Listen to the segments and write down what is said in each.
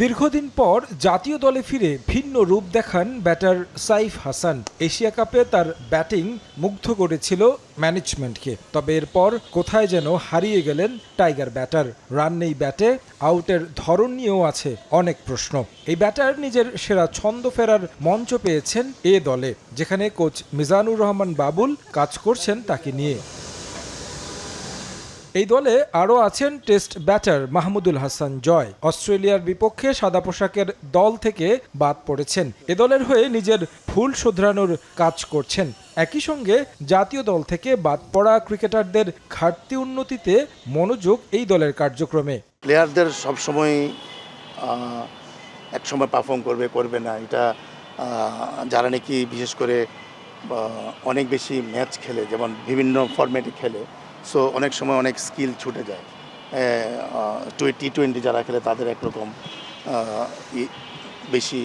দীর্ঘদিন পর জাতীয় দলে ফিরে ভিন্ন রূপ দেখান ব্যাটার সাইফ হাসান। এশিয়া কাপে তার ব্যাটিং মুগ্ধ করেছিল ম্যানেজমেন্টকে, তবে এরপর কোথায় যেন হারিয়ে গেলেন টাইগার ব্যাটার। রান নেই ব্যাটে, আউটের ধরন নিয়েও আছে অনেক প্রশ্ন। এই ব্যাটার নিজের সেরা ছন্দ ফেরার মঞ্চ পেয়েছেন এ দলে, যেখানে কোচ মিজানুর রহমান বাবুল কাজ করছেন তাকে নিয়ে। এই দলে আরও আছেন টেস্ট ব্যাটার মাহমুদুল হাসান জয়। অস্ট্রেলিয়ার বিপক্ষে সাদা পোশাকের দল থেকে বাদ পড়েছেন। এ দলের হয়ে নিজের ভুল শোধরানোর কাজ করছেন। একই সঙ্গে জাতীয় দল থেকে বাদ পড়া ক্রিকেটারদের ঘাটতি উন্নতিতে মনোযোগ এই দলের কার্যক্রমে। প্লেয়ারদের সবসময় এক সময় পারফর্ম করবে না, এটা যারা নাকি বিশেষ করে অনেক বেশি ম্যাচ খেলে, যেমন বিভিন্ন ফরম্যাটে খেলে, সো অনেক সময় অনেক স্কিল ছুটে যায়। টি-20 যারা খেলে তাদের একরকম বেশি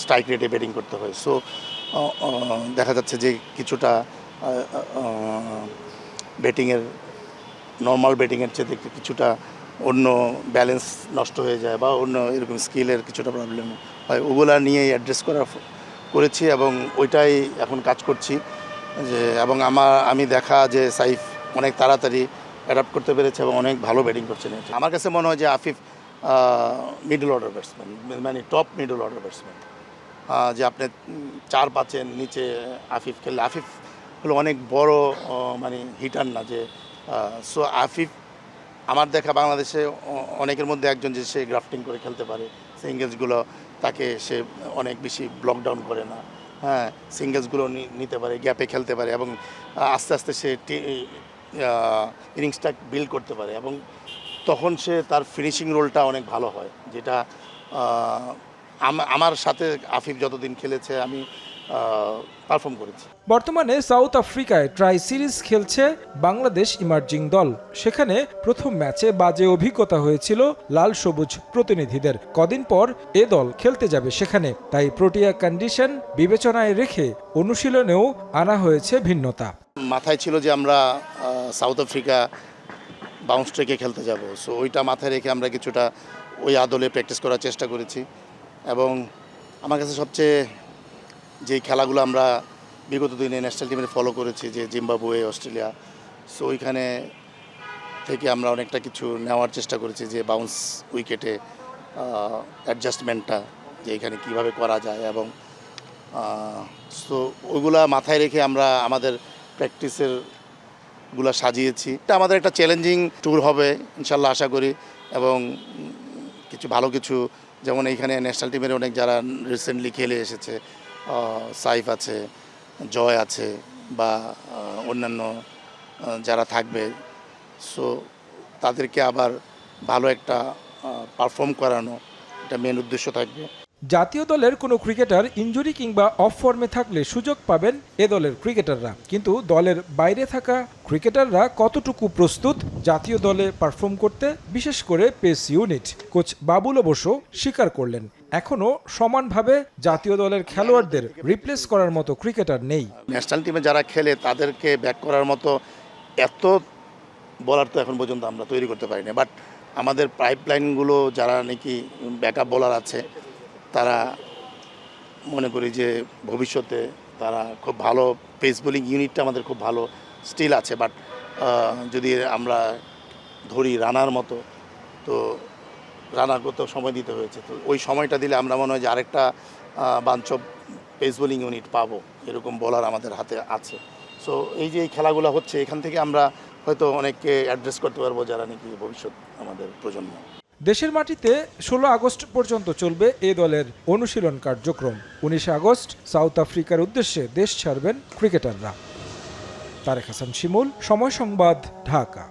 স্ট্রাইক রেটে ব্যাটিং করতে হয়। সো দেখা যাচ্ছে যে কিছুটা ব্যাটিংয়ের নর্মাল ব্যাটিংয়ের চেয়ে কিছুটা অন্য ব্যালেন্স নষ্ট হয়ে যায় বা অন্য এরকম স্কিলের কিছুটা প্রবলেম হয়। ওগুলা নিয়েই অ্যাড্রেস করেছি এবং ওইটাই এখন কাজ করছি। এবং আমি দেখা যে সাইফ অনেক তাড়াতাড়ি অ্যাডাপ্ট করতে পেরেছে এবং অনেক ভালো ব্যাটিং করছে। আমার কাছে মনে হয় যে আফিফ মিডল অর্ডার ব্যাটসম্যান, মানে টপ মিডল অর্ডার ব্যাটসম্যান। যে আপনি 4-5-এর নিচে আফিফ খেললে, আফিফ হলো অনেক বড় মানে হিটার না যে। সো আফিফ আমার দেখা বাংলাদেশে অনেকের মধ্যে একজন, যে সে গ্রাফটিং করে খেলতে পারে, সিঙ্গেলসগুলো তাকে সে অনেক বেশি ব্লক ডাউন করে না। হ্যাঁ, সিঙ্গেলসগুলো নিতে পারে, গ্যাপে খেলতে পারে এবং আস্তে আস্তে সে ইনিংসটা বিল্ড করতে পারে এবং তখন সে তার ফিনিশিং রোলটা অনেক ভালো হয়, যেটা আমার সাথে আফিফ যতদিন খেলেছে আমি পারফর্ম করেছি। বর্তমানে সাউথ আফ্রিকায় ট্রাই সিরিজ খেলছে বাংলাদেশ ইমার্জিং দল। সেখানে প্রথম ম্যাচে বাজে অভিজ্ঞতা হয়েছিল লাল সবুজ প্রতিনিধিদের। কদিন পর এ দল খেলতে যাবে সেখানে, তাই প্রোটিয়া কন্ডিশন বিবেচনায় রেখে অনুশীলনেও আনা হয়েছে ভিন্নতা। মাথায় ছিল যে আমরা সাউথ আফ্রিকা বাউন্স ট্রেকে খেলতে যাব, সো ওইটা মাথায় রেখে আমরা কিছুটা ওই আদলে প্র্যাকটিস করার চেষ্টা করেছি। এবং আমার কাছে সবচেয়ে যে খেলাগুলো আমরা বিগত দিনে ন্যাশনাল টিমের ফলো করেছি, যে জিম্বাবুয়ে, অস্ট্রেলিয়া, সো ওইখানে থেকে আমরা অনেকটা কিছু নেওয়ার চেষ্টা করেছি, যে বাউন্স উইকেটে অ্যাডজাস্টমেন্টটা যে এখানে কীভাবে করা যায়। এবং সো ওইগুলা মাথায় রেখে আমরা আমাদের প্র্যাকটিসের গুলা সাজিয়েছি। এটা আমাদের একটা চ্যালেঞ্জিং ট্যুর হবে ইনশাল্লাহ আশা করি, এবং কিছু ভালো কিছু, যেমন এইখানে ন্যাশনাল টিমের অনেক যারা রিসেন্টলি খেলে এসেছে, সাইফ আছে, জয় আছে বা অন্যান্য যারা থাকবে, সো তাদেরকে আবার ভালো একটা পারফর্ম করানো, এটা মেন উদ্দেশ্য থাকবে। জাতীয় দলের কোনো ক্রিকেটার ইনজুরি কিংবা অফ ফর্মে থাকলে সুযোগ পাবেন এ দলের ক্রিকেটাররা, কিন্তু দলের বাইরে থাকা ক্রিকেটাররা কতটুকু প্রস্তুত জাতীয় দলে পারফর্ম করতে, বিশেষ করে পেস ইউনিট। কোচ বাবুল অবশ্য স্বীকার করলেন, এখনও সমানভাবে জাতীয় দলের খেলোয়াড়দের রিপ্লেস করার মতো ক্রিকেটার নেই। ন্যাশনাল টিমে যারা খেলে তাদেরকে ব্যাক করার মতো এত বলার তো এখন পর্যন্ত আমরা তৈরি করতে পারিনি, বাট আমাদের পাইপলাইনগুলো যারা নাকি ব্যাকআপ বোলার আছে, তারা মনে করি যে ভবিষ্যতে তারা খুব ভালো, পেস বোলিং ইউনিটটা আমাদের খুব ভালো স্টিল আছে। বাট যদি আমরা ধরি রানার মতো, তো রানারকে তো সময় দিতে হয়েছে, তো ওই সময়টা দিলে আমরা মনে হয় যে আরেকটা bunch of pace bowling unit পাবো, এরকম বোলার আমাদের হাতে আছে। সো এই যে এই খেলাগুলো হচ্ছে, এখান থেকে আমরা হয়তো অনেককে অ্যাড্রেস করতে পারবো যারা নাকি ভবিষ্যৎ আমাদের প্রজন্ম। দেশের মাটিতে 16 আগস্ট পর্যন্ত চলবে এ দলের অনুশীলন কার্যক্রম। 19 আগস্ট সাউথ আফ্রিকার উদ্দেশ্যে দেশ ছাড়বেন ক্রিকেটাররা। তারেক হাসান শিমুল, সময় সংবাদ, ঢাকা।